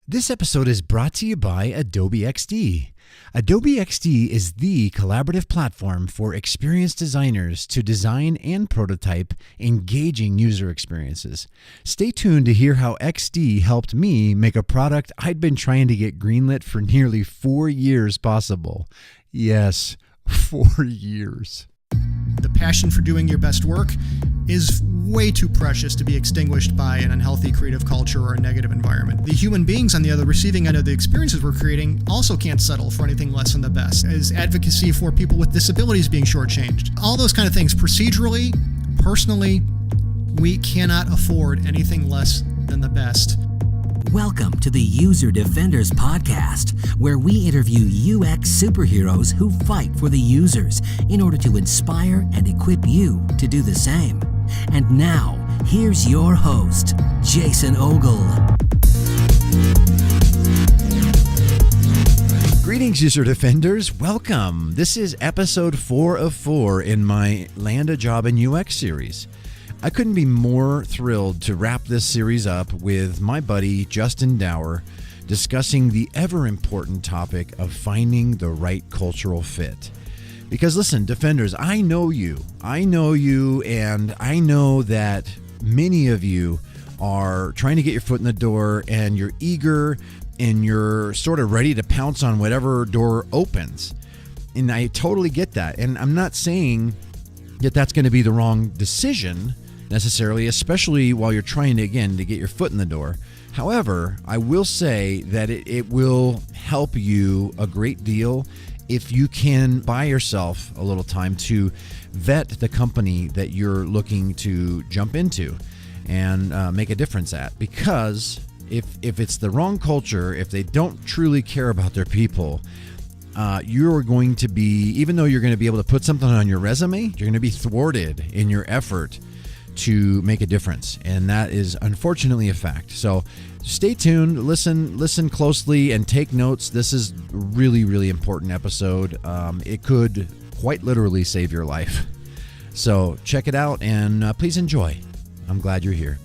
This episode is brought to you by Adobe XD. Adobe XD is the collaborative platform for experienced designers to design and prototype engaging user experiences. Stay tuned to hear how XD helped me make a product I'd been trying to get greenlit for nearly 4 years possible. Yes, 4 years. The passion for doing your best work is way too precious to be extinguished by an unhealthy creative culture or a negative environment. The human beings on the other receiving end of the experiences we're creating also can't settle for anything less than the best, as advocacy for people with disabilities being shortchanged. All those kind of things. Procedurally, personally, we cannot afford anything less than the best. Welcome to the User Defenders Podcast, where we interview UX superheroes who fight for the users in order to inspire and equip you to do the same. And now, here's your host, Jason Ogle. Greetings, User Defenders. Welcome. This is episode 4 of 4 in my Land a Job in UX series. I couldn't be more thrilled to wrap this series up with my buddy Justin Dauer discussing the ever-important topic of finding the right cultural fit. Because listen, Defenders, I know you, and I know that many of you are trying to get your foot in the door, and you're eager, and you're sort of ready to pounce on whatever door opens. And I totally get that. And I'm not saying that that's going to be the wrong decision necessarily, especially while you're trying to get your foot in the door. However, I will say that it will help you a great deal if you can buy yourself a little time to vet the company that you're looking to jump into and make a difference at. Because if it's the wrong culture, if they don't truly care about their people, you're going to be, even though you're going to be able to put something on your resume, you're going to be thwarted in your effort to make a difference, and that is unfortunately a fact. So stay tuned, listen closely, and take notes. This is a really important episode. It could quite literally save your life. So check it out, and please enjoy. I'm glad you're here.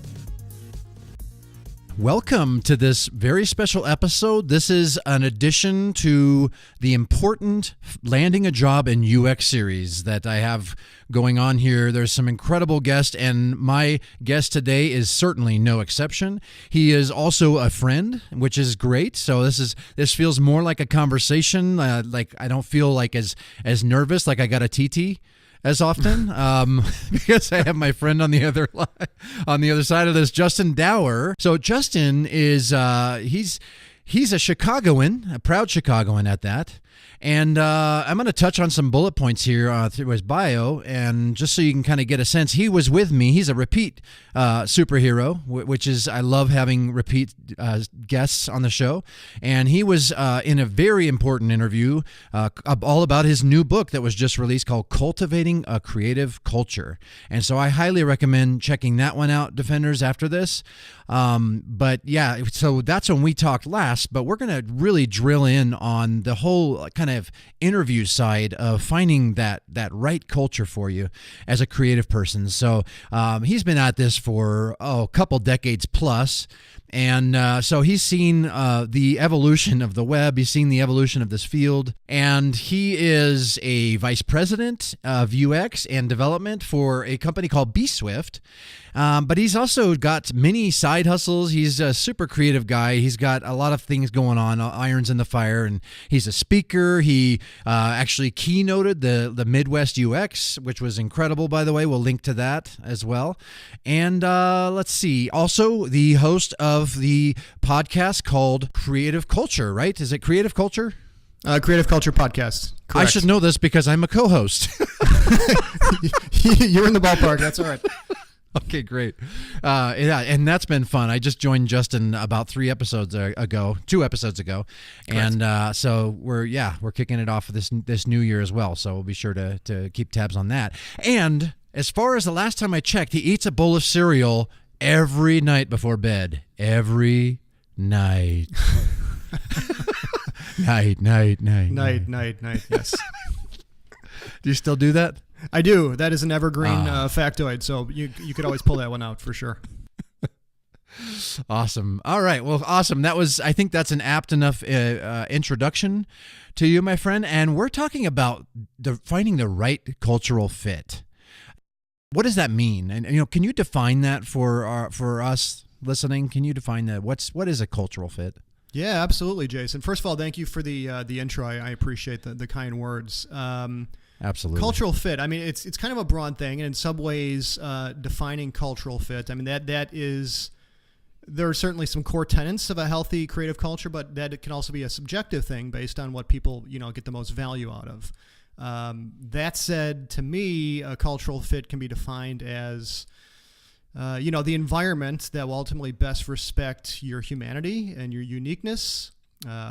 Welcome to this very special episode. This is an addition to the important Landing a Job in UX series that I have going on here. There's some incredible guests, and my guest today is certainly no exception. He is also a friend, which is great. So this feels more like a conversation. Like I don't feel like as nervous, like I got a TT as often, because I have my friend on the other side of this, Justin Dauer. So Justin is he's a Chicagoan, a proud Chicagoan at that. And I'm going to touch on some bullet points here through his bio, and just so you can kind of get a sense. He was with me. He's a repeat superhero, which is, I love having repeat guests on the show. And he was in a very important interview all about his new book that was just released called Cultivating a Creative Culture. And so I highly recommend checking that one out, Defenders, after this. But yeah, so that's when we talked last, but we're going to really drill in on the whole kind of interview side of finding that right culture for you as a creative person. So he's been at this for a couple decades plus. And so he's seen the evolution of the web. He's seen the evolution of this field. And he is a vice president of UX and development for a company called BSwift. But he's also got many side hustles. He's a super creative guy. He's got a lot of things going on, irons in the fire. And he's a speaker. He actually keynoted the Midwest UX, which was incredible, by the way. We'll link to that as well. And let's see. Also, the host of the podcast called Creative Culture, right? Is it Creative Culture? Creative Culture Podcast. Correct. I should know this because I'm a co-host. You're in the ballpark. That's all right. Okay, great. Yeah, and that's been fun. I just joined Justin about 2 episodes ago, and so we're kicking it off this new year as well. So we'll be sure to keep tabs on that. And as far as the last time I checked, he eats a bowl of cereal every night before bed. Every night. Night. Yes. Do you still do that? I do. That is an evergreen factoid, so you could always pull that one out for sure. Awesome. All right. Well, awesome. I think that's an apt enough introduction to you, my friend. And we're talking about finding the right cultural fit. What does that mean? And can you define that for us listening? Can you define that? What is a cultural fit? Yeah, absolutely, Jason. First of all, thank you for the intro. I appreciate the kind words. Absolutely. Cultural fit. I mean, it's kind of a broad thing, and in some ways, defining cultural fit. I mean, that is. There are certainly some core tenets of a healthy creative culture, but that it can also be a subjective thing based on what people get the most value out of. That said, to me, a cultural fit can be defined as the environment that will ultimately best respect your humanity and your uniqueness,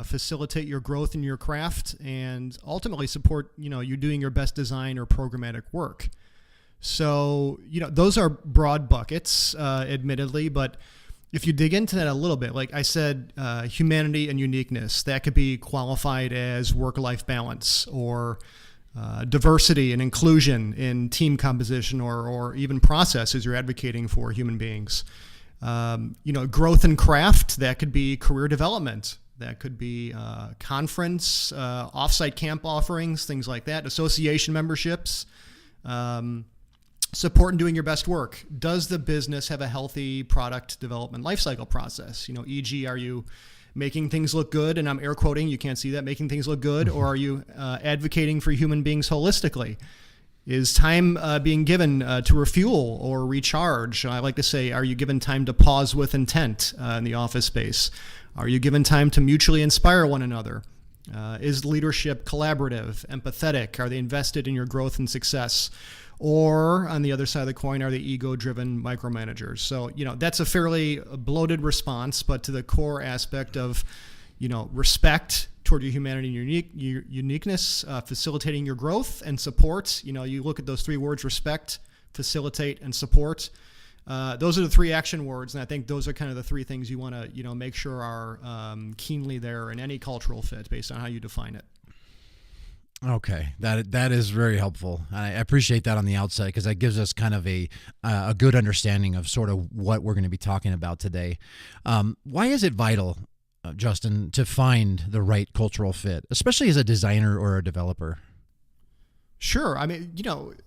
facilitate your growth in your craft, and ultimately support you doing your best design or programmatic work. So those are broad buckets, admittedly, but if you dig into that a little bit, like I said, humanity and uniqueness, that could be qualified as work-life balance or diversity and inclusion in team composition or even processes you're advocating for human beings. Growth and craft, that could be career development. That could be conference, offsite camp offerings, things like that, association memberships. Support in doing your best work. Does the business have a healthy product development lifecycle process? E.g., are you making things look good? And I'm air quoting, you can't see that, making things look good, or are you advocating for human beings holistically? Is time being given to refuel or recharge? I like to say, are you given time to pause with intent in the office space? Are you given time to mutually inspire one another? Is leadership collaborative, empathetic? Are they invested in your growth and success? Or on the other side of the coin, are they ego-driven micromanagers? So, that's a fairly bloated response, but to the core aspect of, respect toward your humanity and your uniqueness, facilitating your growth and support. You look at those three words: respect, facilitate, and support. Those are the three action words, and I think those are kind of the three things you want to, make sure are keenly there in any cultural fit based on how you define it. Okay, that is very helpful. I appreciate that on the outset because that gives us kind of a good understanding of sort of what we're going to be talking about today. Why is it vital, Justin, to find the right cultural fit, especially as a designer or a developer? Sure. I mean,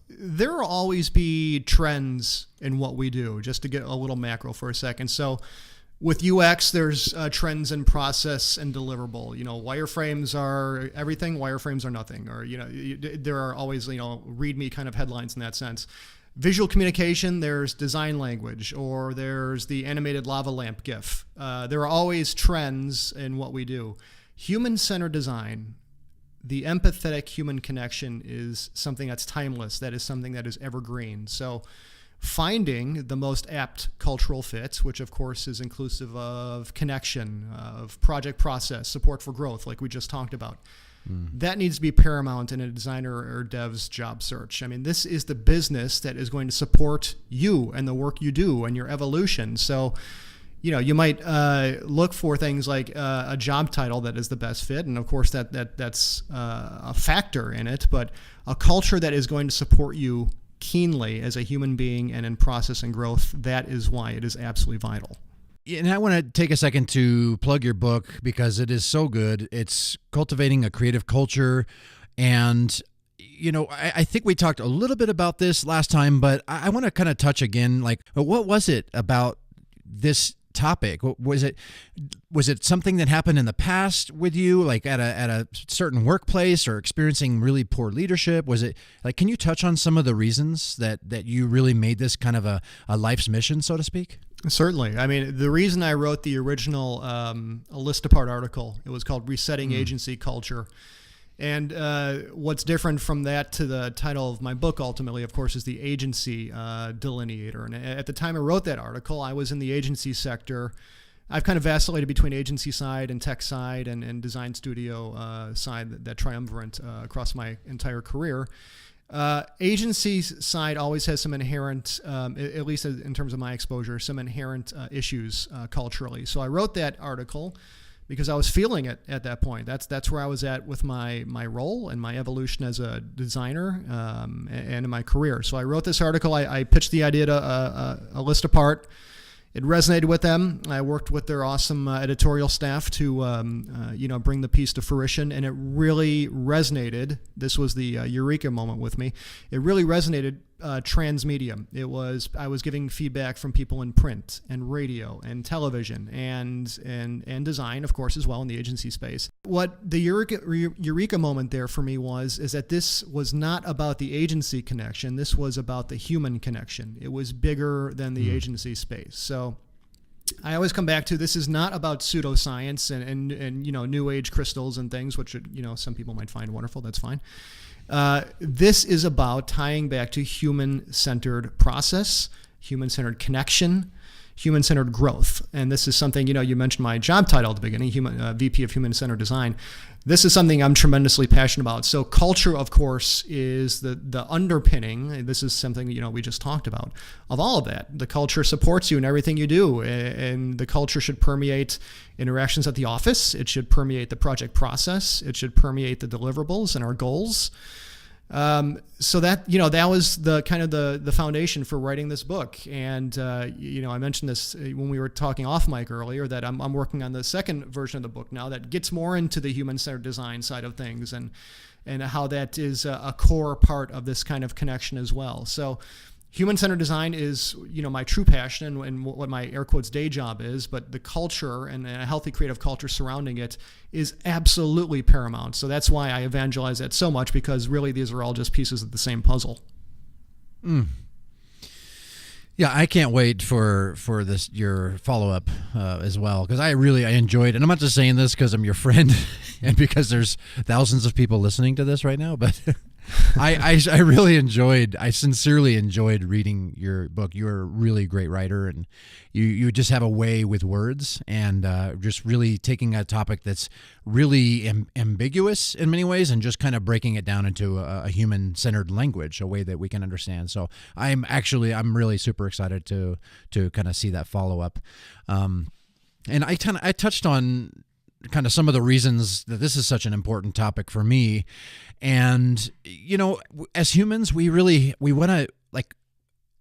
there will always be trends in what we do, just to get a little macro for a second. So with UX, there's trends in process and deliverable. Wireframes are everything, wireframes are nothing. Or, there are always, read-me kind of headlines in that sense. Visual communication, there's design language, or there's the animated lava lamp GIF. There are always trends in what we do. Human-centered design, the empathetic human connection is something that's timeless. That is something that is evergreen. So finding the most apt cultural fit, which of course is inclusive of connection, of project process, support for growth, like we just talked about. That needs to be paramount in a designer or dev's job search. I mean, this is the business that is going to support you and the work you do and your evolution. So, you might look for things like a job title that is the best fit, and of course that's a factor in it. But a culture that is going to support you keenly as a human being and in process and growth, that is why it is absolutely vital. And I want to take a second to plug your book because it is so good. It's Cultivating a Creative Culture. And, I think we talked a little bit about this last time, but I want to kind of touch again, like, what was it about this topic? Was it something that happened in the past with you, like at a certain workplace, or experiencing really poor leadership? Was it like, can you touch on some of the reasons that you really made this kind of a life's mission, so to speak? Certainly. I mean, the reason I wrote the original a list apart article, it was called Resetting Agency Culture. And what's different from that to the title of my book, ultimately, of course, is the agency delineator. And at the time I wrote that article, I was in the agency sector. I've kind of vacillated between agency side and tech side and design studio side, that triumvirate across my entire career. Agency side always has some inherent, at least in terms of my exposure, some inherent issues culturally. So I wrote that article because I was feeling it at that point. That's where I was at with my role and my evolution as a designer and in my career. So I wrote this article. I pitched the idea to a list apart it resonated with them. I worked with their awesome editorial staff to, bring the piece to fruition, and it really resonated. This was the eureka moment with me. It really resonated transmedia. I was getting feedback from people in print and radio and television and design, of course, as well in the agency space. What the eureka moment there for me is that this was not about the agency connection. This was about the human connection. It was bigger than the agency space. So I always come back to, this is not about pseudoscience and new age crystals and things, which some people might find wonderful. That's fine. This is about tying back to human-centered process, human-centered connection, human-centered growth. And this is something, you mentioned my job title at the beginning, VP of Human-Centered Design. This is something I'm tremendously passionate about. So culture, of course, is the underpinning. This is something, we just talked about, of all of that. The culture supports you in everything you do, and the culture should permeate interactions at the office. It should permeate the project process. It should permeate the deliverables and our goals. So that was the kind of the foundation for writing this book. And, I mentioned this when we were talking off mic earlier, that I'm working on the second version of the book now that gets more into the human-centered design side of things and how that is a core part of this kind of connection as well. So human-centered design is, my true passion and what my air quotes day job is, but the culture and a healthy creative culture surrounding it is absolutely paramount. So that's why I evangelize that so much, because really these are all just pieces of the same puzzle. Yeah, I can't wait for your follow-up as well, because I enjoyed, and I'm not just saying this because I'm your friend and because there's thousands of people listening to this right now, but I sincerely enjoyed reading your book. You're a really great writer, and you just have a way with words, and just really taking a topic that's really ambiguous in many ways and just kind of breaking it down into a human-centered language, a way that we can understand. So I'm really super excited to kind of see that follow-up. And I touched on kind of some of the reasons that this is such an important topic for me. And, as humans, we want to,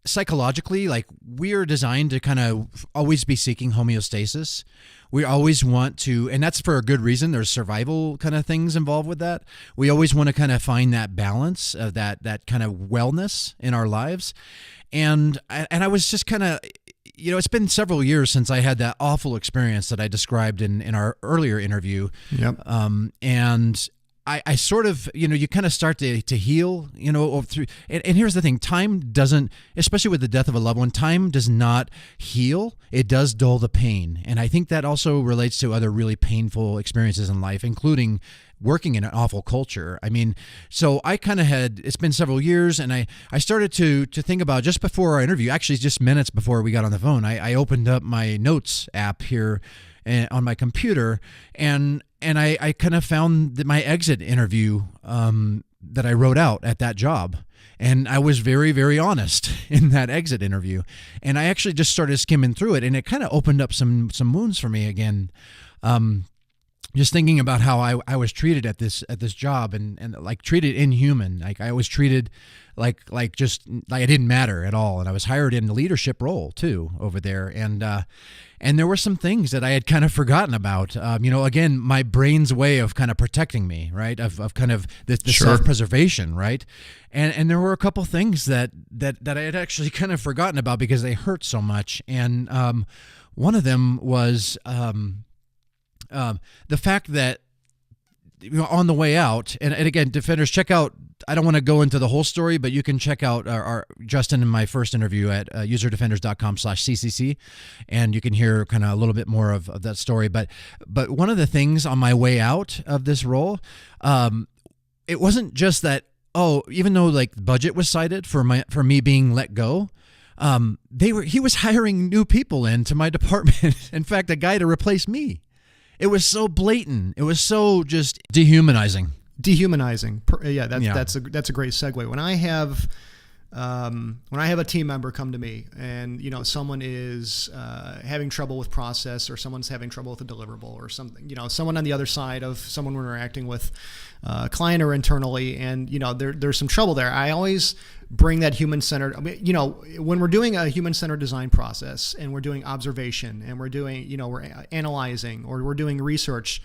psychologically, we are designed to kind of always be seeking homeostasis. We always want to, and that's for a good reason. There's survival kind of things involved with that. We always want to kind of find that balance of that kind of wellness in our lives. And I was just kind of, it's been several years since I had that awful experience that I described in our earlier interview. Yep. And I sort of, you kind of start to heal, through. And here's the thing: time doesn't, especially with the death of a loved one, time does not heal. It does dull the pain. And I think that also relates to other really painful experiences in life, including working in an awful culture. I mean, so I kind of it's been several years, and I started to think about, just before our interview, actually just minutes before we got on the phone, I opened up my notes app here on my computer, and I kind of found my exit interview that I wrote out at that job. And I was very, very honest in that exit interview. And I actually just started skimming through it, and it kind of opened up some wounds for me again. Just thinking about how I was treated at this job, and treated inhuman. I was treated like I didn't matter at all. And I was hired in the leadership role too over there. And there were some things that I had kind of forgotten about. Again, my brain's way of kind of protecting me, right? Of kind of the Sure. self-preservation, right? And there were a couple things that I had actually kind of forgotten about because they hurt so much. And one of them was the fact that, on the way out, and again, Defenders, check out, I don't want to go into the whole story, but you can check out our Justin and my first interview at userdefenders.com/CCC, and you can hear kind of a little bit more of that story. But one of the things on my way out of this role, it wasn't just that, even though budget was cited for me being let go, he was hiring new people into my department. In fact, a guy to replace me. It was so blatant. It was so just dehumanizing. Dehumanizing. That's a great segue. When I have when I have a team member come to me and, someone is having trouble with process, or someone's having trouble with a deliverable or something, someone on the other side of someone we're interacting with, client or internally, and, there's some trouble there. I always bring that human-centered, when we're doing a human-centered design process and we're doing observation and we're doing, we're analyzing or we're doing research,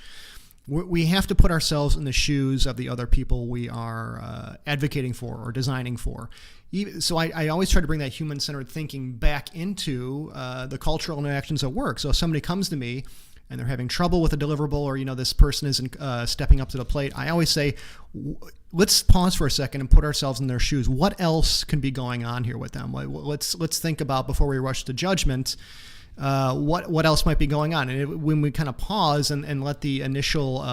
we have to put ourselves in the shoes of the other people we are advocating for or designing for. So I always try to bring that human-centered thinking back into the cultural interactions at work. So if somebody comes to me and they're having trouble with a deliverable, or, this person isn't stepping up to the plate, I always say, let's pause for a second and put ourselves in their shoes. What else can be going on here with them? Let's think about, before we rush to judgment, what else might be going on. And when we kind of pause and let the initial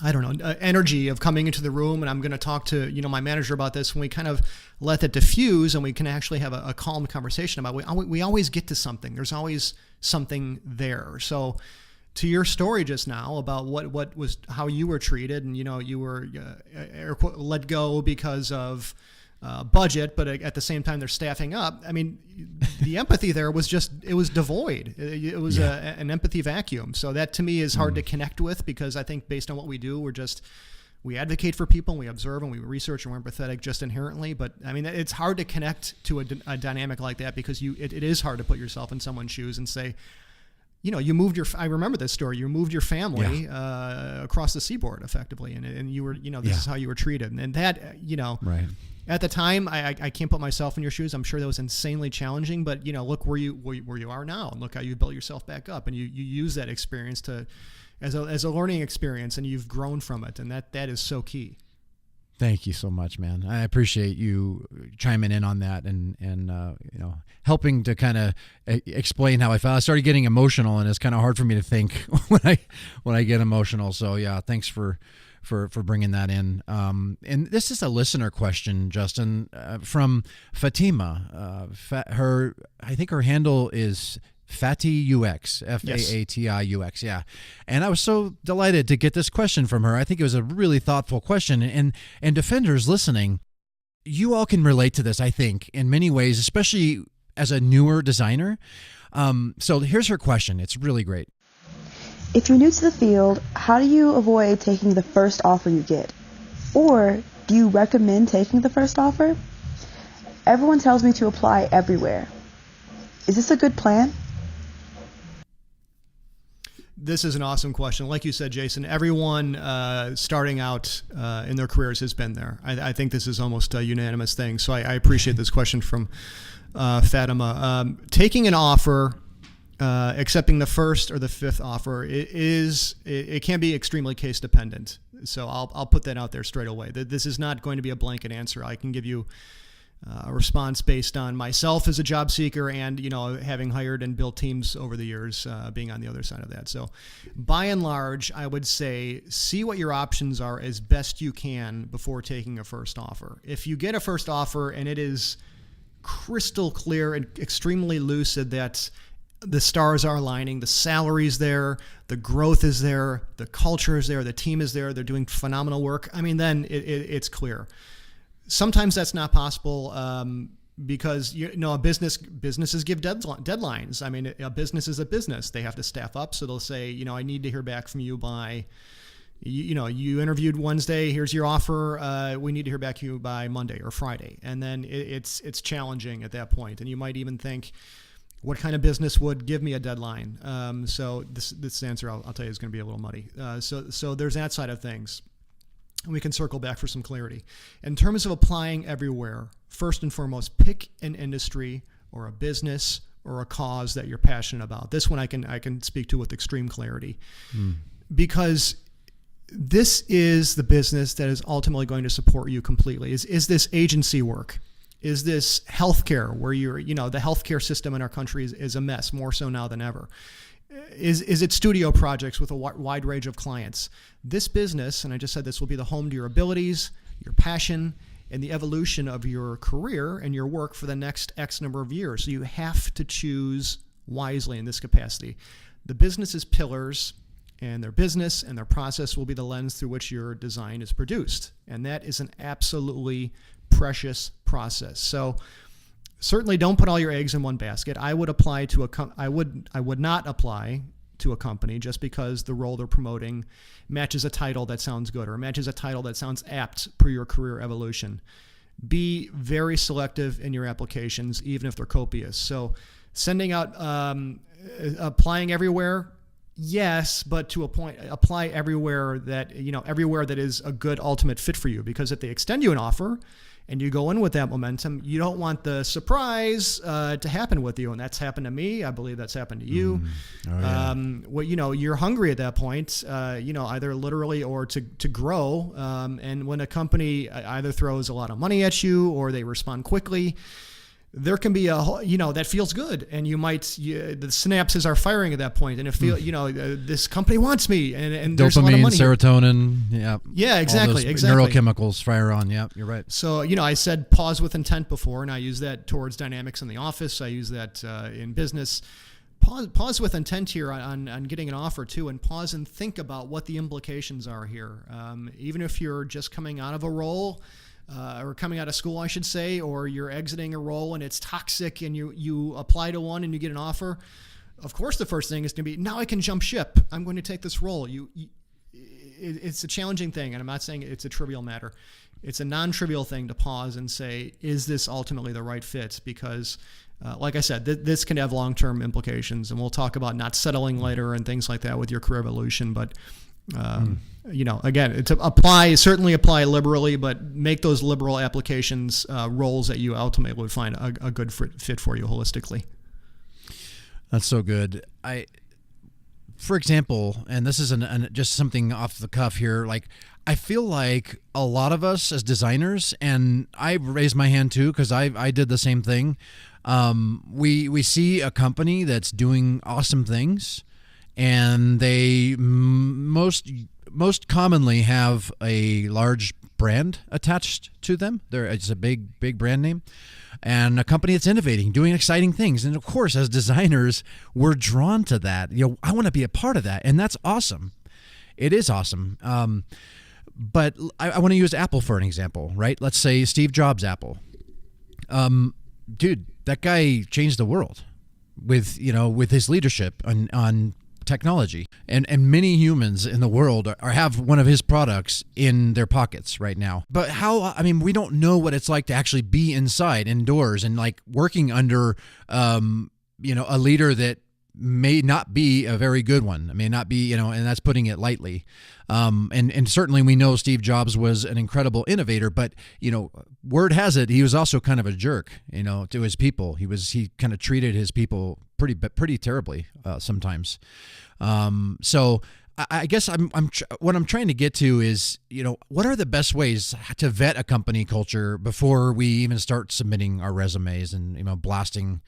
energy of coming into the room, and I'm going to talk to, my manager about this, when we kind of let that diffuse and we can actually have a calm conversation about it, we always get to something. There's always something there. So to your story just now about what was, how you were treated, and, you were let go because of budget, but at the same time they're staffing up. I mean, the empathy there was it was devoid. It was an empathy vacuum. So that to me is hard to connect with, because I think based on what we do, we advocate for people and we observe and we research and we're empathetic just inherently. But I mean, it's hard to connect to a dynamic like that, because it is hard to put yourself in someone's shoes and say, you moved I remember this story. You moved your family across the seaboard effectively, and you were, this is how you were treated, and that, right. At the time, I can't put myself in your shoes. I'm sure that was insanely challenging, but look where you are now, and look how you built yourself back up, and you use that experience as a learning experience, and you've grown from it, and that is so key. Thank you so much, man. I appreciate you chiming in on that and helping to kind of explain how I felt. I started getting emotional, and it's kind of hard for me to think when I get emotional. So yeah, thanks for bringing that in. And this is a listener question, Justin, from Fatima. I think her handle is Fatty UX, FAATIUX, yeah. And I was so delighted to get this question from her. I think it was a really thoughtful question. And defenders listening, you all can relate to this, I think, in many ways, especially as a newer designer. So here's her question. It's really great. If you're new to the field, how do you avoid taking the first offer you get? Or do you recommend taking the first offer? Everyone tells me to apply everywhere. Is this a good plan? This is an awesome question. Like you said, Jason, everyone starting out in their careers has been there. I think this is almost a unanimous thing. So I appreciate this question from Fatima. Taking an offer, accepting the first or the fifth offer, it can be extremely case dependent. So I'll put that out there straight away. This is not going to be a blanket answer. I can give you a response based on myself as a job seeker and, having hired and built teams over the years, being on the other side of that. So by and large, I would say see what your options are as best you can before taking a first offer. If you get a first offer and it is crystal clear and extremely lucid that the stars are aligning, the salary's there, the growth is there, the culture is there, the team is there, they're doing phenomenal work, then it's clear. Sometimes that's not possible because businesses give deadlines. A business is a business. They have to staff up, so they'll say, I need to hear back from you by, you interviewed Wednesday. Here's your offer. We need to hear back from you by Monday or Friday, and then it's challenging at that point. And you might even think, what kind of business would give me a deadline? So this answer I'll tell you is going to be a little muddy. So there's that side of things. We can circle back for some clarity. In terms of applying everywhere, first and foremost, pick an industry or a business or a cause that you're passionate about. This one I can speak to with extreme clarity, because this is the business that is ultimately going to support you completely. Is this agency work? Is this healthcare, where the healthcare system in our country is a mess, more so now than ever? Is it studio projects with a wide range of clients? This business, and I just said this, will be the home to your abilities, your passion, and the evolution of your career and your work for the next X number of years. So you have to choose wisely in this capacity. The business's pillars and their business and their process will be the lens through which your design is produced. And that is an absolutely precious process. So certainly don't put all your eggs in one basket. I would not apply to a company just because the role they're promoting matches a title that sounds good or matches a title that sounds apt per your career evolution. Be very selective in your applications, even if they're copious. So sending out, applying everywhere, yes, but to a point, apply everywhere that is a good ultimate fit for you. Because if they extend you an offer and you go in with that momentum, you don't want the surprise to happen with you. And that's happened to me. I believe that's happened to you. You're hungry at that point, either literally or to grow. And when a company either throws a lot of money at you or they respond quickly, there can be that feels good, and the synapses are firing at that point, and it feels, this company wants me, and there's a lot of money. Dopamine, serotonin, yeah, exactly. Neurochemicals fire on. Yeah, you're right. So I said pause with intent before, and I use that towards dynamics in the office. I use that in business. Pause with intent here on getting an offer too, and pause and think about what the implications are here. Even if you're just coming out of a role. Or coming out of school, I should say, or you're exiting a role and it's toxic and you apply to one and you get an offer. Of course, the first thing is going to be, now I can jump ship. I'm going to take this role. It's a challenging thing, and I'm not saying it's a trivial matter. It's a non-trivial thing to pause and say, is this ultimately the right fit? Because, like I said, this can have long-term implications, and we'll talk about not settling later and things like that with your career evolution, but again, certainly apply liberally, but make those liberal applications roles that you ultimately would find a good fit for you holistically. That's so good. For example, and this is just something off the cuff here, like I feel like a lot of us as designers, and I raised my hand too because I did the same thing. We see a company that's doing awesome things, and they most commonly have a large brand attached to them. It's a big brand name, and a company that's innovating, doing exciting things. And of course, as designers, we're drawn to that. I want to be a part of that, and that's awesome. It is awesome. But I want to use Apple for an example, right? Let's say Steve Jobs' Apple. Dude, that guy changed the world with his leadership on technology, and many humans in the world have one of his products in their pockets right now. But we don't know what it's like to actually be indoors and like working under a leader that may not be a very good one. May not be, and that's putting it lightly. And certainly we know Steve Jobs was an incredible innovator, but word has it he was also kind of a jerk, to his people. He kind of treated his people pretty terribly sometimes. So I guess what I'm trying to get to is, what are the best ways to vet a company culture before we even start submitting our resumes and blasting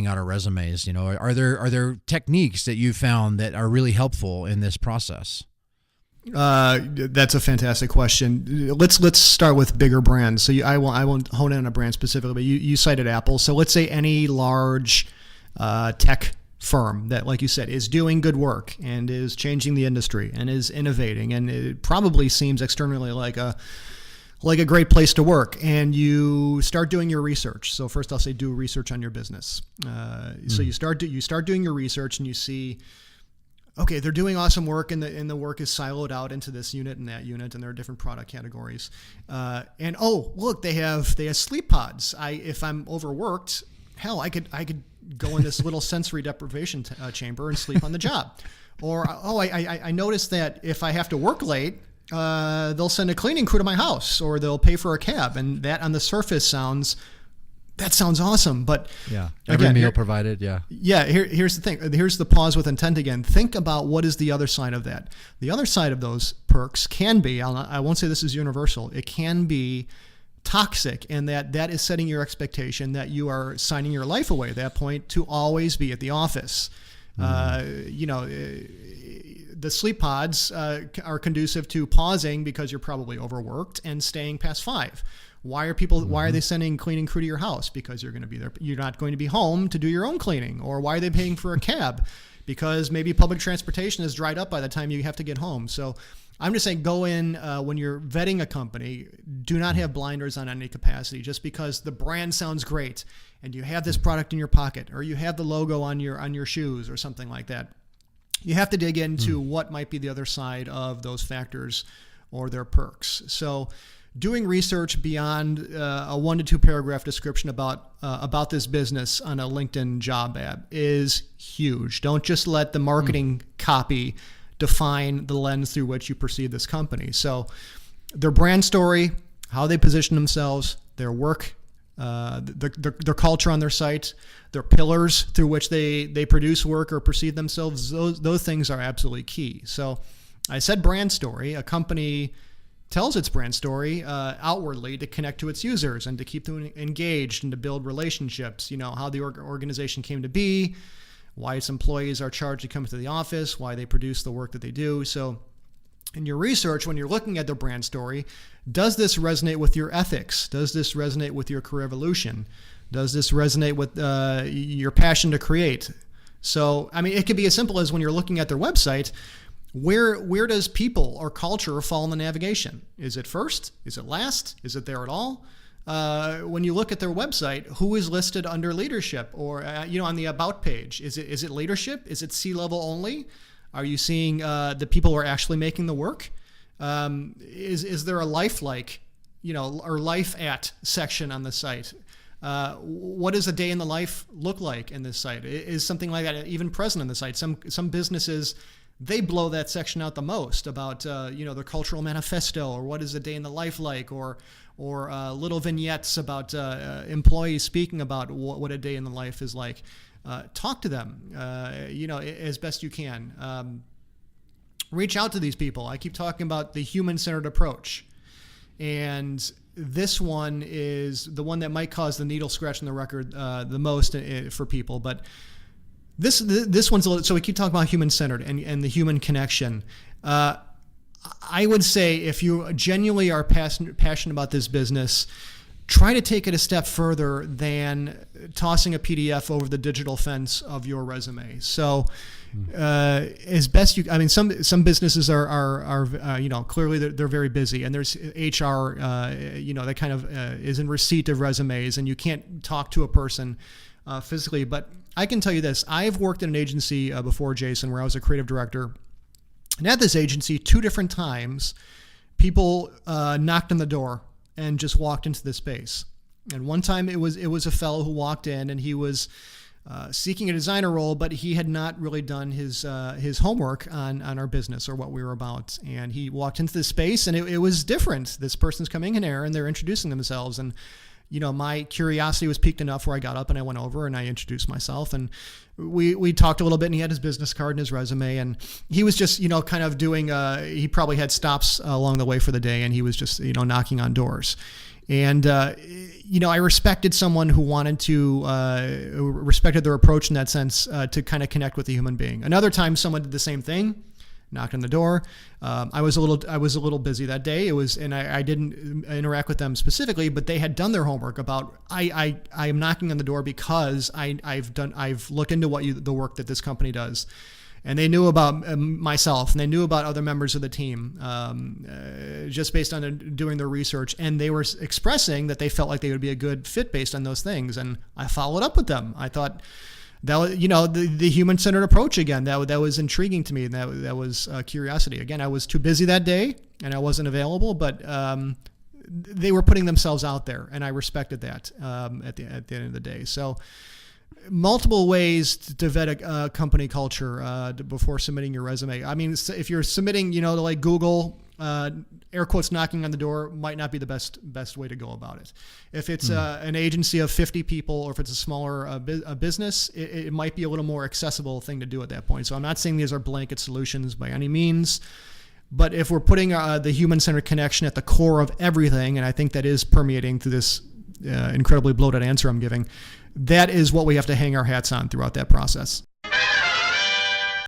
out our resumes? Are there techniques that you found that are really helpful in this process? That's a fantastic question. Let's start with bigger brands. So I won't hone in on a brand specifically, but you cited Apple. So let's say any large tech firm that, like you said, is doing good work and is changing the industry and is innovating, and it probably seems externally like a great place to work, and you start doing your research. So first I'll say do research on your business. So you start doing your research, and you see, okay, they're doing awesome work, and the work is siloed out into this unit and that unit, and there are different product categories. And look, they have sleep pods. If I'm overworked, hell, I could go in this little sensory deprivation chamber and sleep on the job. Or I noticed that if I have to work late, they'll send a cleaning crew to my house, or they'll pay for a cab, and that on the surface sounds awesome. But yeah, every meal provided. Yeah. Here's the thing. Here's the pause with intent again. Think about what is the other side of that. The other side of those perks can be, I won't say this is universal, it can be toxic, and that is setting your expectation that you are signing your life away at that point to always be at the office. The sleep pods are conducive to pausing because you're probably overworked and staying past 5. Why are they sending cleaning crew to your house? Because you're going to be there. You're not going to be home to do your own cleaning. Or why are they paying for a cab? Because maybe public transportation is dried up by the time you have to get home. So I'm just saying, go in when you're vetting a company, do not have blinders on any capacity. Just because the brand sounds great and you have this product in your pocket, or you have the logo on your shoes or something like that, you have to dig into what might be the other side of those factors or their perks. So doing research beyond a 1 to 2 paragraph description about this business on a LinkedIn job ad is huge. Don't just let the marketing copy define the lens through which you perceive this company. So their brand story, how they position themselves, their work, their culture on their site, their pillars through which they produce work or perceive themselves, those things are absolutely key. So I said brand story. A company tells its brand story outwardly to connect to its users and to keep them engaged and to build relationships. How the organization came to be, why its employees are charged to come to the office, why they produce the work that they do. So in your research, when you're looking at their brand story, does this resonate with your ethics? Does this resonate with your career evolution? Does this resonate with your passion to create? So, it could be as simple as when you're looking at their website, where does people or culture fall in the navigation? Is it first? Is it last? Is it there at all? When you look at their website, who is listed under leadership or, on the about page? Is it leadership? Is it C-level only? Are you seeing the people who are actually making the work? Is there a lifelike, or life at section on the site? What does a day in the life look like in this site? Is something like that even present on the site? Some businesses, they blow that section out the most about, their cultural manifesto, or what is a day in the life like, or little vignettes about employees speaking about what a day in the life is like. Talk to them, as best you can. Reach out to these people. I keep talking about the human-centered approach. And this one is the one that might cause the needle scratch in the record the most for people. But this one's a little, so we keep talking about human-centered and the human connection. I would say if you genuinely are passionate about this business, try to take it a step further than tossing a PDF over the digital fence of your resume. So, as best you, some businesses are clearly they're very busy, and there's HR, that kind of is in receipt of resumes, and you can't talk to a person physically. But I can tell you this: I've worked at an agency before, Jason, where I was a creative director. And at this agency, 2 different times, people knocked on the door and just walked into the space. And one time it was a fellow who walked in, and he was seeking a designer role, but he had not really done his homework on our business or what we were about. And he walked into the space, and it was different. This person's coming in here, and they're introducing themselves. And my curiosity was piqued enough where I got up and I went over and I introduced myself, and we talked a little bit, and he had his business card and his resume, and he was just, kind of doing, he probably had stops along the way for the day, and he was just, knocking on doors. And, I respected someone who wanted to, respected their approach in that sense, to kind of connect with a human being. Another time someone did the same thing, knocked on the door. I was a little busy that day. And I didn't interact with them specifically, but they had done their homework about, I am knocking on the door because I've looked into the work that this company does. And they knew about myself, and they knew about other members of the team, just based on doing their research. And they were expressing that they felt like they would be a good fit based on those things. And I followed up with them. I thought, that was, the human-centered approach again. That was intriguing to me, and that was curiosity. Again, I was too busy that day, and I wasn't available. But they were putting themselves out there, and I respected that at the end of the day. So, multiple ways to vet a company culture before submitting your resume. If you're submitting, to like Google, air quotes knocking on the door might not be the best way to go about it. If it's an agency of 50 people, or if it's a smaller a business, it might be a little more accessible thing to do at that point. So I'm not saying these are blanket solutions by any means, but if we're putting the human-centered connection at the core of everything, and I think that is permeating through this incredibly bloated answer I'm giving, that is what we have to hang our hats on throughout that process.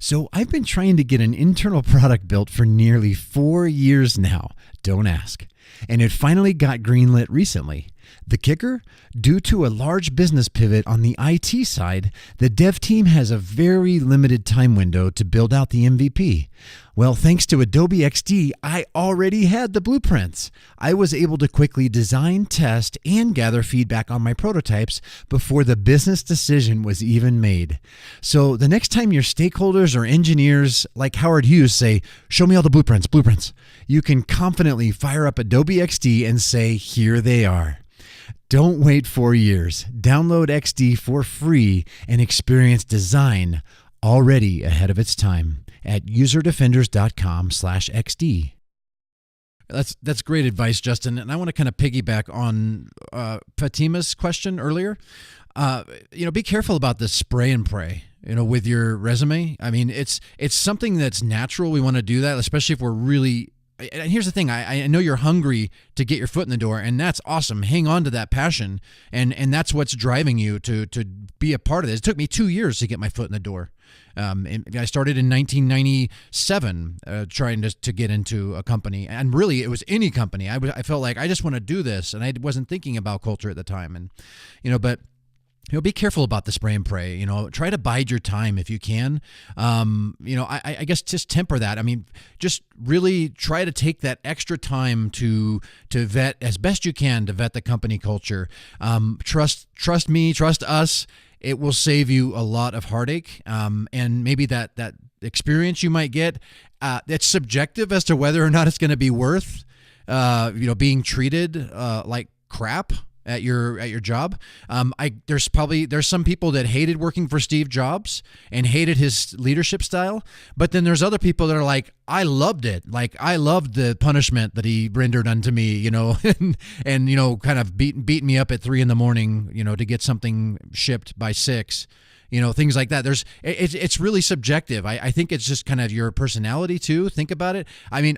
So I've been trying to get an internal product built for nearly 4 years now. Don't ask. and it finally got greenlit recently. The kicker? Due to a large business pivot on the IT side, the dev team has a very limited time window to build out the MVP. Well, thanks to Adobe XD, I already had the blueprints. I was able to quickly design, test, and gather feedback on my prototypes before the business decision was even made. So the next time your stakeholders or engineers like Howard Hughes say, "Show me all the blueprints," you can confidently fire up Adobe XD and say, "Here they are." Don't wait 4 years. Download XD for free and experience design already ahead of its time at userdefenders.com/XD. That's great advice, Justin. And I want to kind of piggyback on Fatima's question earlier. Be careful about the spray and pray, with your resume. I mean, it's something that's natural. We want to do that, especially if we're really. And here's the thing, I know you're hungry to get your foot in the door, and that's awesome. Hang on to that passion, and that's what's driving you to be a part of this. It took me 2 years to get my foot in the door. And I started in 1997 trying to get into a company, and really it was any company. I felt like I just want to do this, and I wasn't thinking about culture at the time. And but be careful about the spray and pray. Try to bide your time if you can. I guess just temper that. I mean, just really try to take that extra time to vet as best you can to vet the company culture. Trust me, trust us. It will save you a lot of heartache. And maybe that experience you might get, it's subjective as to whether or not it's going to be worth, being treated like crap at your job. There's some people that hated working for Steve Jobs and hated his leadership style, but then there's other people that are like, I loved it. Like, I loved the punishment that he rendered unto me, and kind of beat me up at 3 a.m, to get something shipped by 6. Things like that. It's really subjective. I think it's just kind of your personality too. Think about it. I mean,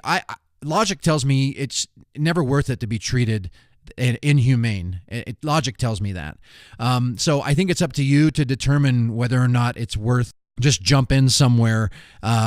logic tells me it's never worth it to be treated inhumane. Logic tells me that. So I think it's up to you to determine whether or not it's worth just jump in somewhere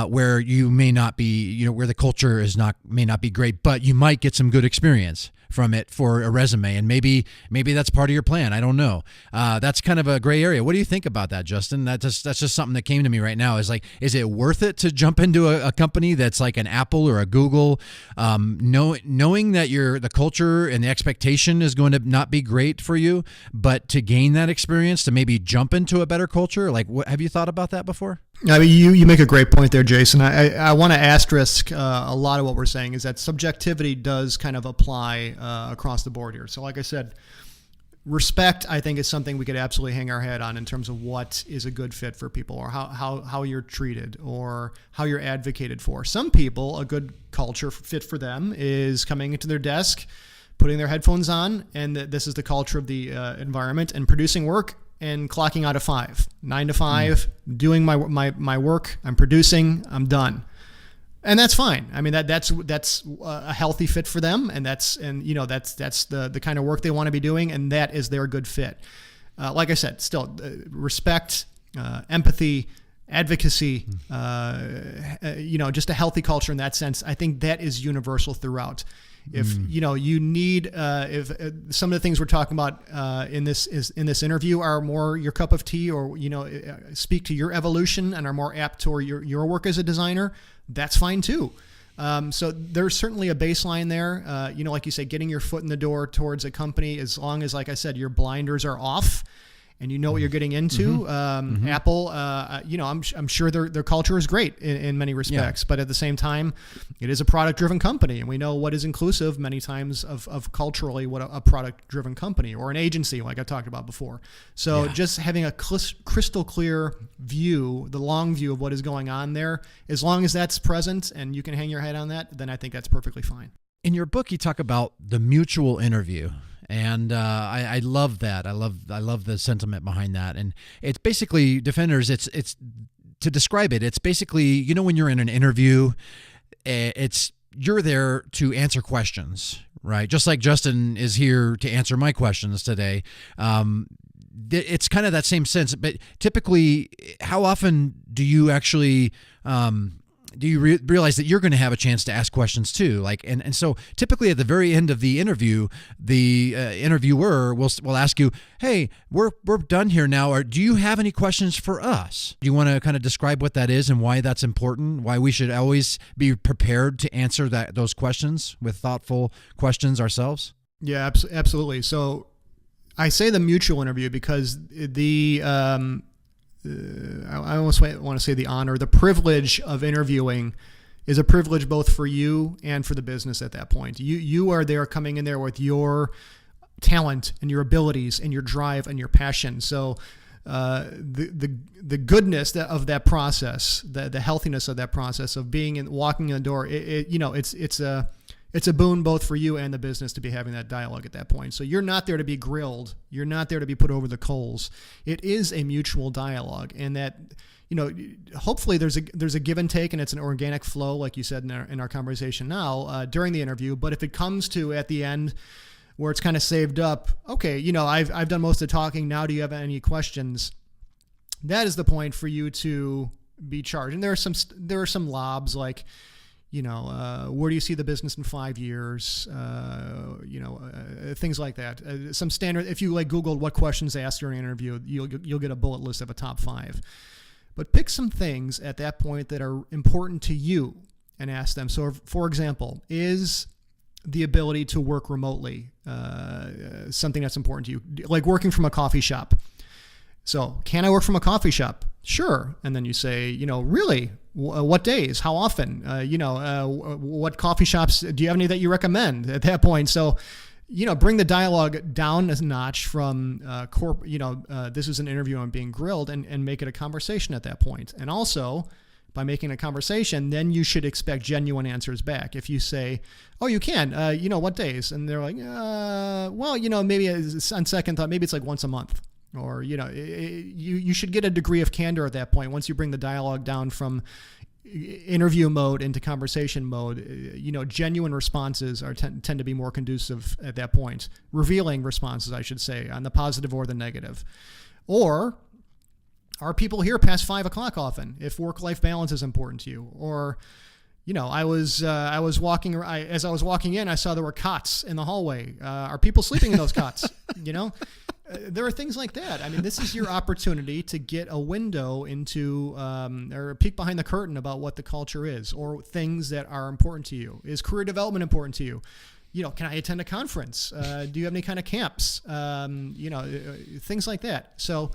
where you may not be, where the culture may not be great, but you might get some good experience from it for a resume, and maybe that's part of your plan. I don't know. That's kind of a gray area. What do you think about that, Justin? That's just something that came to me right now. Is it worth it to jump into a company that's like an Apple or a Google, knowing that the culture and the expectation is going to not be great for you, but to gain that experience to maybe jump into a better culture? Like, have you thought about that before? I mean, you make a great point there, Jason. I want to asterisk a lot of what we're saying is that subjectivity does kind of apply across the board here. So like I said, respect, I think, is something we could absolutely hang our head on in terms of what is a good fit for people, or how you're treated, or how you're advocated for. Some people, a good culture fit for them is coming into their desk, putting their headphones on, and this is the culture of the environment, and producing work and clocking out at 5, 9 to 5, doing my work. I'm producing. I'm done, and that's fine. I mean, that's a healthy fit for them, and that's the kind of work they want to be doing, and that is their good fit. Like I said, still respect, empathy, advocacy, just a healthy culture in that sense. I think that is universal throughout. If you need, if some of the things we're talking about in this interview are more your cup of tea, or speak to your evolution and are more apt to your work as a designer, that's fine too. So there's certainly a baseline there. Like you say, getting your foot in the door towards a company, as long as, like I said, your blinders are off and you know what you're getting into. Apple, I'm sure their culture is great in many respects, but at the same time, it is a product-driven company, and we know what is inclusive many times of culturally what a product-driven company, or an agency, like I talked about before. So just having a crystal clear view, the long view of what is going on there, as long as that's present and you can hang your head on that, then I think that's perfectly fine. In your book, you talk about the mutual interview. And I love that. I love the sentiment behind that. And it's basically, Defenders, it's to describe it, it's basically, when you're in an interview, you're there to answer questions, right? Just like Justin is here to answer my questions today. It's kind of that same sense. But typically, how often do you actually do you realize that you're going to have a chance to ask questions too? Like, and so typically at the very end of the interview, the interviewer will ask you, "Hey, we're done here now. Or do you have any questions for us?" Do you want to kind of describe what that is and why that's important? Why we should always be prepared to answer those questions with thoughtful questions ourselves? Yeah, absolutely. So I say the mutual interview because I almost want to say the honor, the privilege of interviewing is a privilege both for you and for the business at that point. You are there coming in there with your talent and your abilities and your drive and your passion. So the goodness of that process, the healthiness of that process of walking in the door, it's a boon both for you and the business to be having that dialogue at that point. So you're not there to be grilled. You're not there to be put over the coals. It is a mutual dialogue, and that, hopefully there's a give and take, and it's an organic flow, like you said in our conversation now during the interview. But if it comes to at the end where it's kind of saved up, okay, I've done most of the talking. Now, do you have any questions? That is the point for you to be charged. And there are some lobs like, where do you see the business in 5 years? Things like that. Some standard, if you Googled what questions asked during an interview, you'll get a bullet list of a top 5. But pick some things at that point that are important to you and ask them. So, for example, is the ability to work remotely something that's important to you? Like working from a coffee shop. So, can I work from a coffee shop? Sure. And then you say, really? What days? How often? What coffee shops? Do you have any that you recommend at that point? So, bring the dialogue down a notch from this is an interview, I'm being grilled, and make it a conversation at that point. And also, by making a conversation, then you should expect genuine answers back. If you say, "Oh, you can, what days?" And they're like, maybe on second thought, maybe it's like once a month. Or, you should get a degree of candor at that point. Once you bring the dialogue down from interview mode into conversation mode, genuine responses tend to be more conducive at that point. Revealing responses, I should say, on the positive or the negative. Or, are people here past 5 o'clock often? If work-life balance is important to you. Or, I was walking. As I was walking in, I saw there were cots in the hallway. Are people sleeping in those cots? There are things like that. I mean, this is your opportunity to get a window into or a peek behind the curtain about what the culture is, or things that are important to you. Is career development important to you? Can I attend a conference? Do you have any kind of camps? Things like that. So,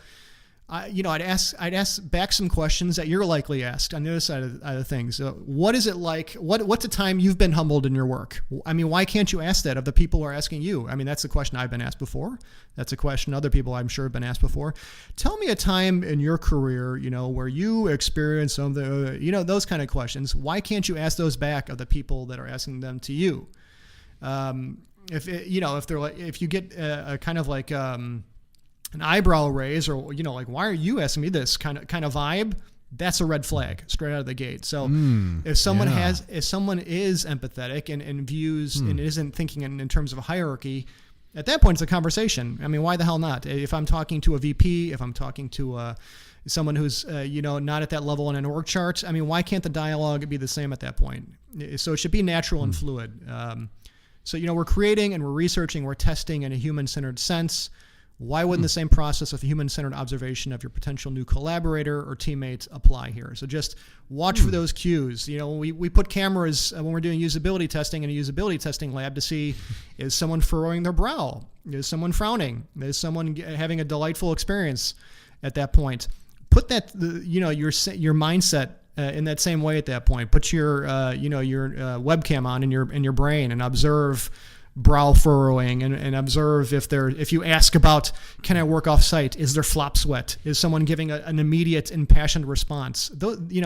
I'd ask back some questions that you're likely asked on the other side of things. So what is it like? What's a time you've been humbled in your work? I mean, why can't you ask that of the people who are asking you? I mean, that's a question I've been asked before. That's a question other people I'm sure have been asked before. Tell me a time in your career, where you experienced something, those kind of questions. Why can't you ask those back of the people that are asking them to you? If you get a kind of like, an eyebrow raise, or why are you asking me this kind of vibe? That's a red flag straight out of the gate. So if someone is empathetic and views and isn't thinking in terms of a hierarchy, at that point it's a conversation. I mean, why the hell not? If I'm talking to a VP, if I'm talking to someone who's not at that level on an org chart, I mean, why can't the dialogue be the same at that point? So it should be natural and fluid. So we're creating and we're researching, we're testing in a human-centered sense. Why wouldn't the same process of human-centered observation of your potential new collaborator or teammate apply here? So just watch for those cues. We put cameras when we're doing usability testing in a usability testing lab to see, is someone furrowing their brow? Is someone frowning? Is someone having a delightful experience at that point? Put that, your mindset in that same way at that point. Put your webcam on in your brain and observe brow furrowing and observe if you ask about, can I work off site? Is there flop sweat? Is someone giving an immediate impassioned response?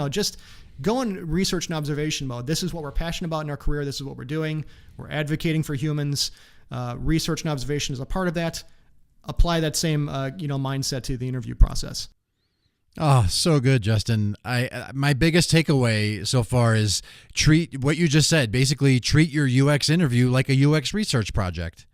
Just go in research and observation mode. This is what we're passionate about in our career. This is what we're doing. We're advocating for humans. Research and observation is a part of that. Apply that same mindset to the interview process. Oh, so good, Justin. My biggest takeaway so far is treat what you just said. Basically, treat your UX interview like a UX research project,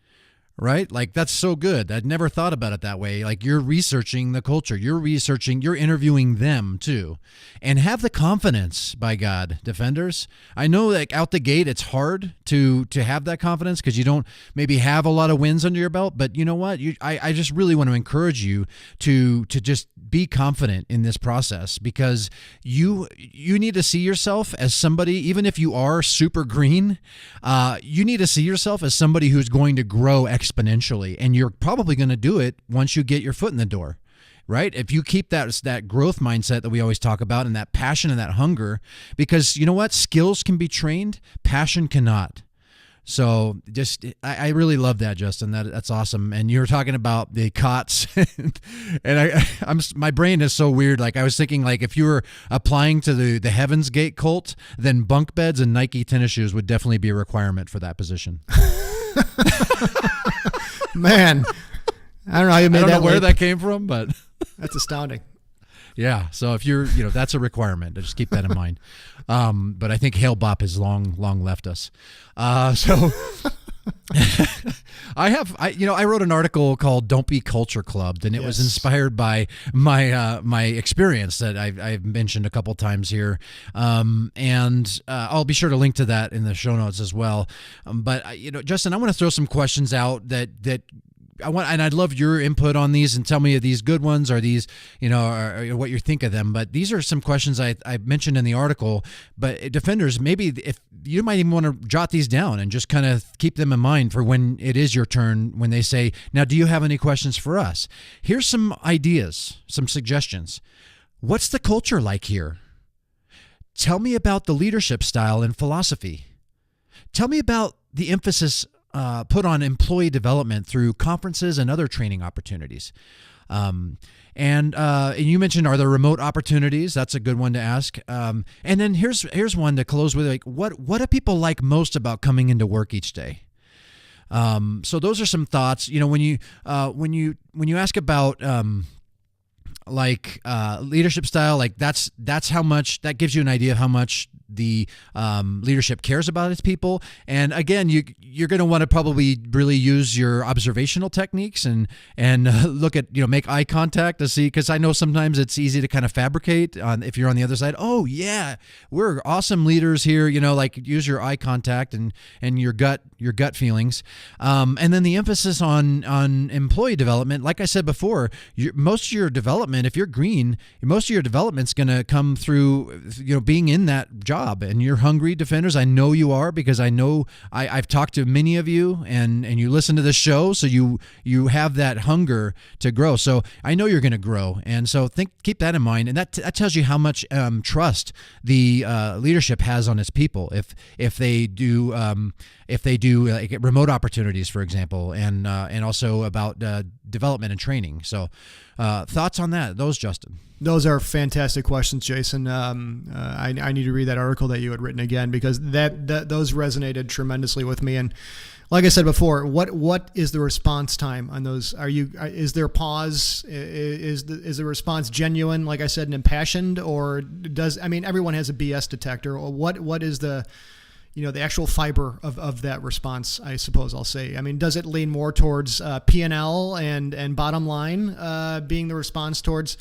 right? Like, that's so good. I'd never thought about it that way. Like, you're researching the culture, you're interviewing them too. And have the confidence, by God, defenders. I know, like, out the gate, it's hard to have that confidence because you don't maybe have a lot of wins under your belt. But you know what? I just really want to encourage you to just be confident in this process, because you need to see yourself as somebody, even if you are super green, you need to see yourself as somebody who's going to grow exponentially, and you're probably going to do it once you get your foot in the door. Right? If you keep that growth mindset that we always talk about, and that passion and that hunger, because you know what? Skills can be trained, passion cannot. So I really love that, Justin. That's awesome. And you were talking about the cots, and my brain is so weird. Like, I was thinking, like, if you were applying to the Heaven's Gate cult, then bunk beds and Nike tennis shoes would definitely be a requirement for that position. Man, I don't know how you made that. I don't know where that came from, but that's astounding. Yeah. So if you're, that's a requirement. Just keep that in mind. But I think Hale Bop has long left us. So I wrote an article called "Don't Be Culture Clubbed," and it was inspired by my experience that I've mentioned a couple times here. And I'll be sure to link to that in the show notes as well. But Justin, I want to throw some questions out that and I'd love your input on these, and tell me if these good ones are these, or what you think of them. But these are some questions I mentioned in the article. But defenders, maybe if you might even want to jot these down and just kind of keep them in mind for when it is your turn, when they say, now, do you have any questions for us? Here's some ideas, some suggestions. What's the culture like here? Tell me about the leadership style and philosophy. Tell me about the emphasis put on employee development through conferences and other training opportunities. And you mentioned, are there remote opportunities? That's a good one to ask. And then here's one to close with. Like, what do people like most about coming into work each day? So those are some thoughts. When you ask about leadership style, like that's how much that gives you an idea of how much the leadership cares about its people. And again, you're going to want to probably really use your observational techniques and look at, make eye contact to see, because I know sometimes it's easy to kind of fabricate if you're on the other side. Oh yeah, we're awesome leaders here. Like, use your eye contact and your gut feelings. And then the emphasis on employee development. Like I said before, most of your development, if you're green, most of your development's going to come through, being in that job. And you're hungry, defenders. I know you are, because I know I've talked to many of you, and you listen to this show, so you have that hunger to grow. So I know you're going to grow, and so keep that in mind. And that tells you how much trust the leadership has on its people. If they do like remote opportunities, for example, and also about development and training. So thoughts on that? Those, Justin. Those are fantastic questions, Jason. I need to read that article that you had written again, because those resonated tremendously with me. And like I said before, what is the response time on those? Is there pause? Is the response genuine, like I said, and impassioned, or everyone has a BS detector, or what is the the actual fiber of that response, I suppose I'll say. Does it lean more towards P&L and bottom line being the response towards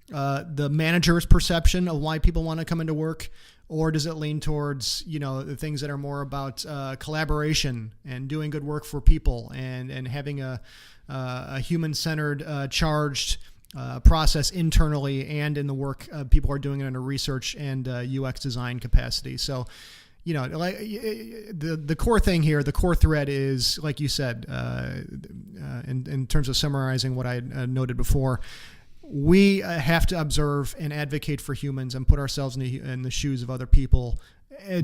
the manager's perception of why people want to come into work? Or does it lean towards, the things that are more about collaboration and doing good work for people and having a human-centered, charged process internally and in the work people are doing it in a research and UX design capacity? So, the core thing here, the core thread is, like you said, in terms of summarizing what I noted before, we have to observe and advocate for humans and put ourselves in the shoes of other people,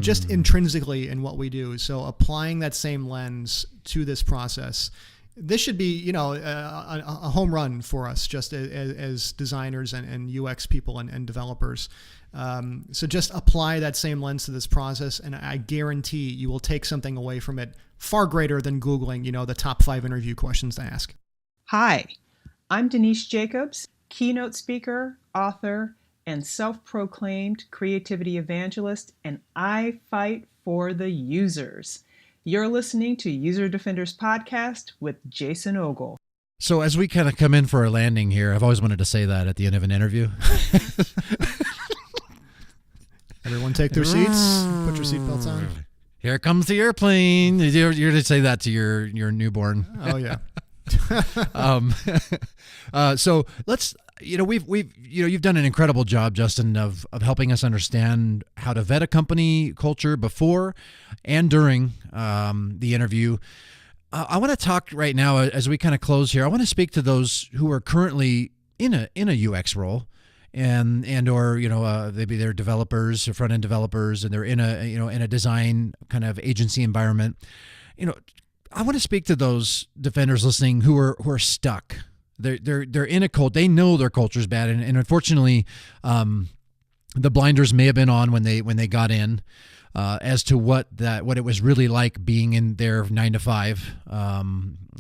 just intrinsically in what we do. So applying that same lens to this process, this should be, a home run for us, just as designers and UX people and developers. So just apply that same lens to this process, and I guarantee you will take something away from it far greater than Googling, the top 5 interview questions to ask. Hi, I'm Denise Jacobs, keynote speaker, author, and self-proclaimed creativity evangelist, and I fight for the users. You're listening to User Defenders Podcast with Jason Ogle. So as we kind of come in for our landing here, I've always wanted to say that at the end of an interview. Everyone take their seats. Put your seatbelts on. Here comes the airplane. You're going to say that to your newborn. Oh, yeah. So let's, you've done an incredible job, Justin, of helping us understand how to vet a company culture before and during the interview. I want to talk right now as we kind of close here. I want to speak to those who are currently in a UX role and or maybe they're developers or front end developers and they're in a design kind of agency environment. I want to speak to those defenders listening who are stuck. They're in a cult. They know their culture's bad, and unfortunately, the blinders may have been on when they got in as to what it was really like being in their 9 to 5,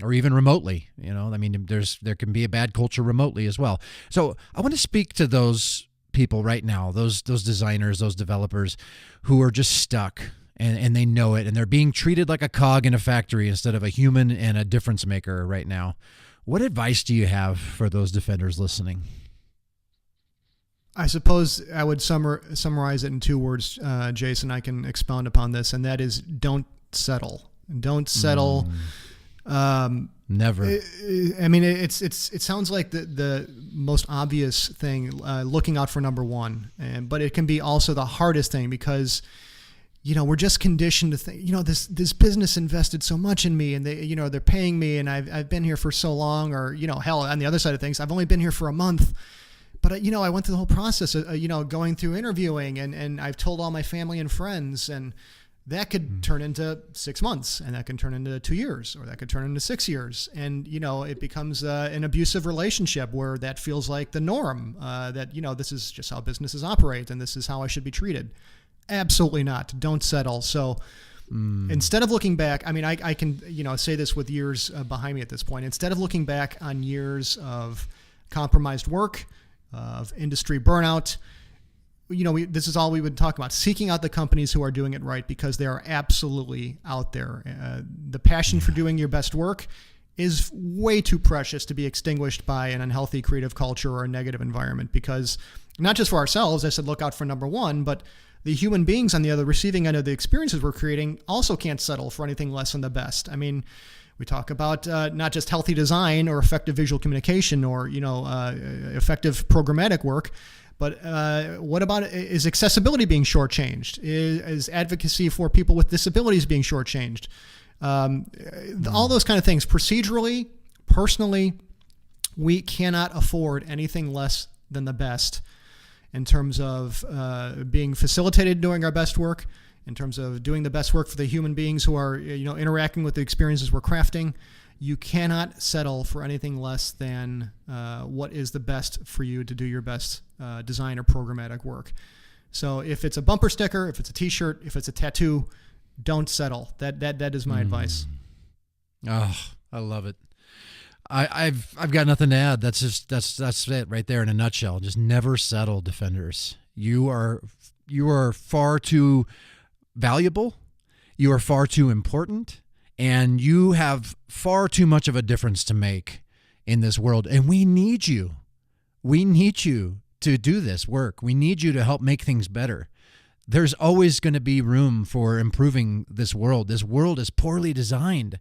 or even remotely. There can be a bad culture remotely as well. So I want to speak to those people right now, those designers, those developers who are just stuck. And they know it, and they're being treated like a cog in a factory instead of a human and a difference maker right now. What advice do you have for those defenders listening? I suppose I would summarize it in 2 words, Jason. I can expound upon this, and that is don't settle. Don't settle. Never. It sounds like the most obvious thing, looking out for number one, but it can be also the hardest thing because we're just conditioned to think, this business invested so much in me and they're paying me and I've been here for so long, or, hell, on the other side of things, I've only been here for a month, but I went through the whole process of, going through interviewing and I've told all my family and friends, and that could turn into 6 months, and that can turn into 2 years, or that could turn into 6 years. And, it becomes an abusive relationship where that feels like the norm, that, this is just how businesses operate and this is how I should be treated. Absolutely not. Don't settle. So instead of looking back, I can, say this with years behind me at this point, instead of looking back on years of compromised work, of industry burnout, this is all we would talk about, seeking out the companies who are doing it right, because they are absolutely out there. The passion for doing your best work is way too precious to be extinguished by an unhealthy creative culture or a negative environment, because not just for ourselves, I said, look out for number one, but the human beings on the other receiving end of the experiences we're creating also can't settle for anything less than the best. We talk about not just healthy design or effective visual communication or, effective programmatic work, but what about, is accessibility being shortchanged? Is advocacy for people with disabilities being shortchanged? All those kind of things. Procedurally, personally, we cannot afford anything less than the best in terms of being facilitated doing our best work, in terms of doing the best work for the human beings who are interacting with the experiences we're crafting. You cannot settle for anything less than what is the best for you to do your best design or programmatic work. So if it's a bumper sticker, if it's a t-shirt, if it's a tattoo, don't settle. That is my advice. Oh, I love it. I've got nothing to add. That's it right there in a nutshell. Just never settle, defenders. You are far too valuable. You are far too important, and you have far too much of a difference to make in this world. And we need you. We need you to do this work. We need you to help make things better. There's always going to be room for improving this world. This world is poorly designed.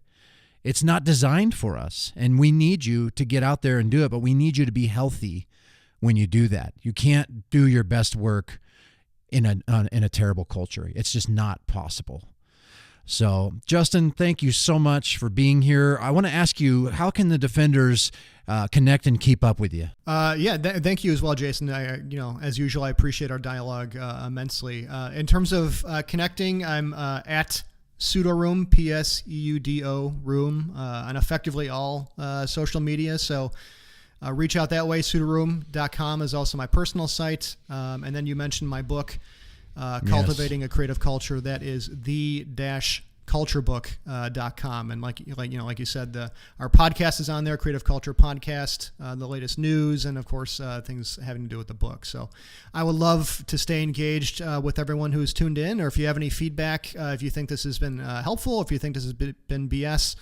It's not designed for us, and we need you to get out there and do it, but we need you to be healthy when you do that. You can't do your best work in a terrible culture. It's just not possible. So, Justin, thank you so much for being here. I want to ask you, how can the defenders connect and keep up with you? Thank you as well, Jason. As usual, I appreciate our dialogue immensely. In terms of connecting, I'm at Pseudo-Room, Pseudo Room, on effectively all social media. So reach out that way. Pseudoroom.com is also my personal site. And then you mentioned my book, Cultivating a Creative Culture. That is the culturebook.com. And like you said, our podcast is on there, Creative Culture Podcast, the latest news, and of course, things having to do with the book. So I would love to stay engaged with everyone who's tuned in, or if you have any feedback, if you think this has been helpful, if you think this has been BS,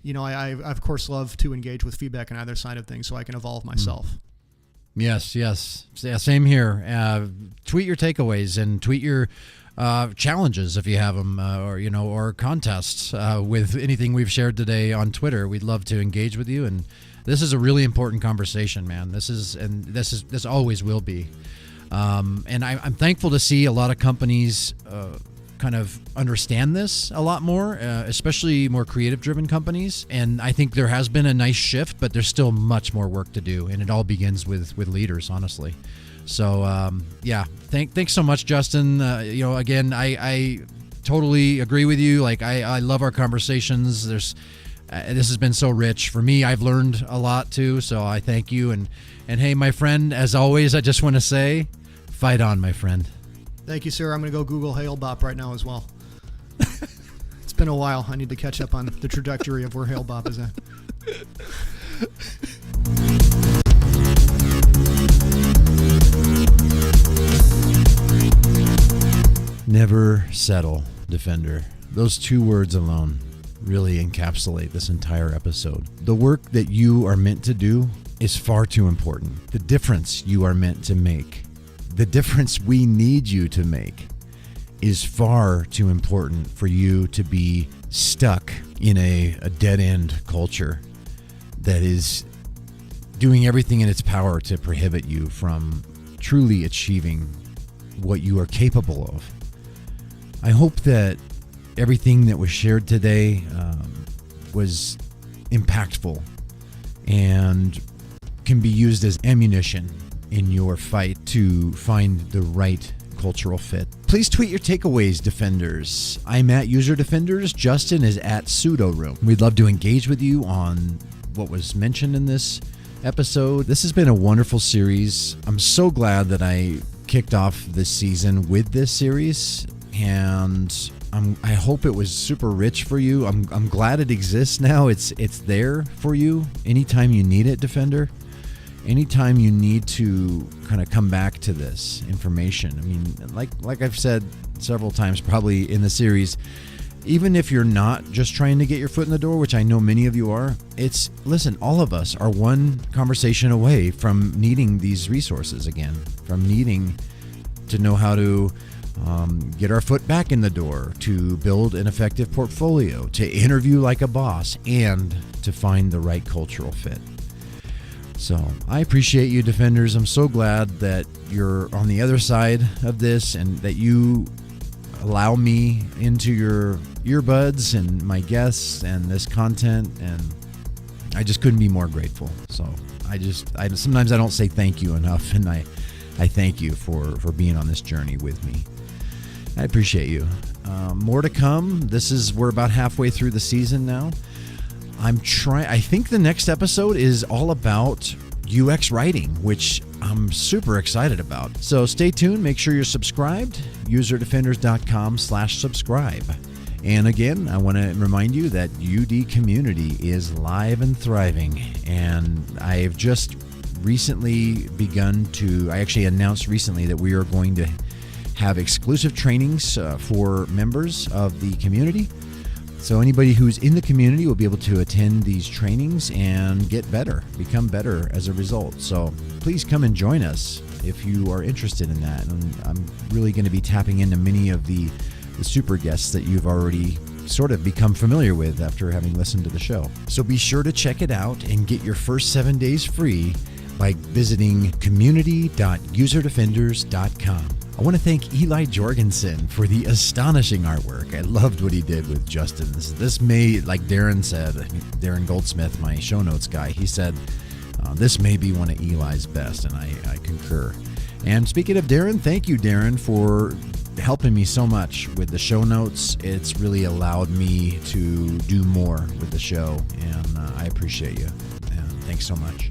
I of course love to engage with feedback on either side of things so I can evolve myself. Yes. Yeah, same here. Tweet your takeaways and tweet your challenges if you have them, or contests with anything we've shared today on Twitter. We'd love to engage with you, and this is a really important conversation, man. This always will be. And I'm thankful to see a lot of companies kind of understand this a lot more, especially more creative-driven companies. And I think there has been a nice shift, but there's still much more work to do, and it all begins with leaders, honestly. So, thanks so much, Justin. Again, I totally agree with you. Like, I love our conversations. This has been so rich for me. I've learned a lot too, so I thank you. And hey, my friend, as always, I just want to say, fight on, my friend. Thank you, sir. I'm going to go Google Hail Bop right now as well. It's been a while. I need to catch up on the trajectory of where Hail Bop is at. Never settle, Defender. Those two words alone really encapsulate this entire episode. The work that you are meant to do is far too important. The difference you are meant to make, the difference we need you to make, is far too important for you to be stuck in a dead-end culture that is doing everything in its power to prohibit you from truly achieving what you are capable of. I hope that everything that was shared today was impactful and can be used as ammunition in your fight to find the right cultural fit. Please tweet your takeaways, Defenders. I'm at User Defenders. Justin is at Pseudo-Room. We'd love to engage with you on what was mentioned in this episode. This has been a wonderful series. I'm so glad that I kicked off this season with this series, and I hope it was super rich for you. I'm glad it exists now. It's there for you anytime you need it, Defender. Anytime you need to kind of come back to this information. I mean, like I've said several times probably in the series, even if you're not just trying to get your foot in the door, which I know many of you are, listen, all of us are one conversation away from needing these resources again, from needing to know how to get our foot back in the door, to build an effective portfolio, to interview like a boss, and to find the right cultural fit. So I appreciate you, Defenders. I'm so glad that you're on the other side of this and that you allow me into your earbuds and my guests and this content, and I just couldn't be more grateful. So I sometimes I don't say thank you enough, and I thank you for being on this journey with me. I appreciate you. More to come. We're about halfway through the season now. I think the next episode is all about UX writing, which I'm super excited about. So stay tuned. Make sure you're subscribed. userdefenders.com/subscribe. And again, I want to remind you that UD Community is live and thriving. And I've just recently I actually announced recently that we are going to have exclusive trainings for members of the community. So anybody who's in the community will be able to attend these trainings and get better, become better as a result. So please come and join us if you are interested in that. And I'm really going to be tapping into many of the super guests that you've already sort of become familiar with after having listened to the show. So be sure to check it out and get your first 7 days free by visiting community.userdefenders.com. I want to thank Eli Jorgensen for the astonishing artwork. I loved what he did with Justin. This may, like Darren said, Darren Goldsmith, my show notes guy, he said, this may be one of Eli's best, and I concur. And speaking of Darren, thank you, Darren, for helping me so much with the show notes. It's really allowed me to do more with the show, and I appreciate you. And thanks so much.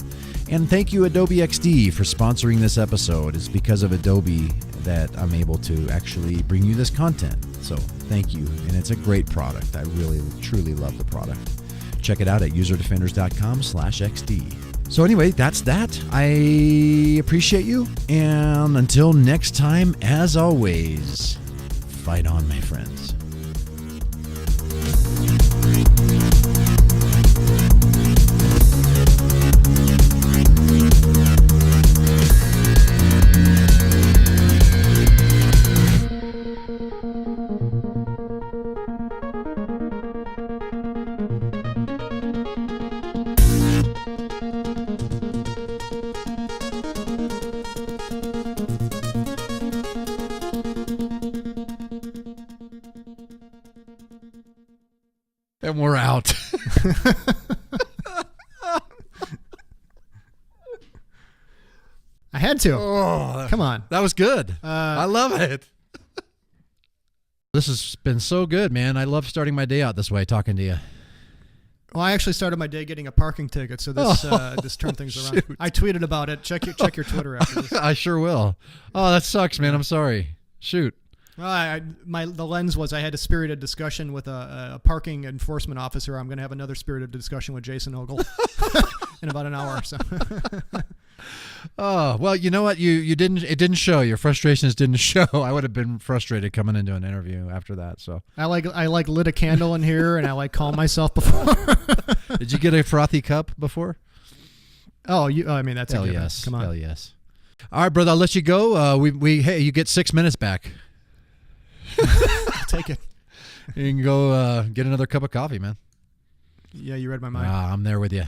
And thank you, Adobe XD, for sponsoring this episode. It's because of Adobe that I'm able to actually bring you this content. So thank you. And it's a great product. I really, truly love the product. Check it out at userdefenders.com/XD. So anyway, that's that. I appreciate you. And until next time, as always, fight on, my friends. And we're out. I had to. Oh, Come on. That was good. I love it. This has been so good, man. I love starting my day out this way, talking to you. Well, I actually started my day getting a parking ticket, so this this turned things around. Shoot. I tweeted about it. Check your Twitter after this. I sure will. Oh, that sucks, man. I'm sorry. Shoot. Well, the lens was I had a spirited discussion with a parking enforcement officer. I'm going to have another spirited discussion with Jason Ogle in about an hour or so. Oh, well, you know what? It didn't show. Your frustrations didn't show. I would have been frustrated coming into an interview after that. So I lit a candle in here and I calmed myself before. Did you get a frothy cup before? Oh, I mean that's Hell a given. yes. Come on. Hell yes. All right, brother. I'll let you go. Hey, you get 6 minutes back. I'll take it. You can go get another cup of coffee, man. Yeah, you read my mind. I'm there with you.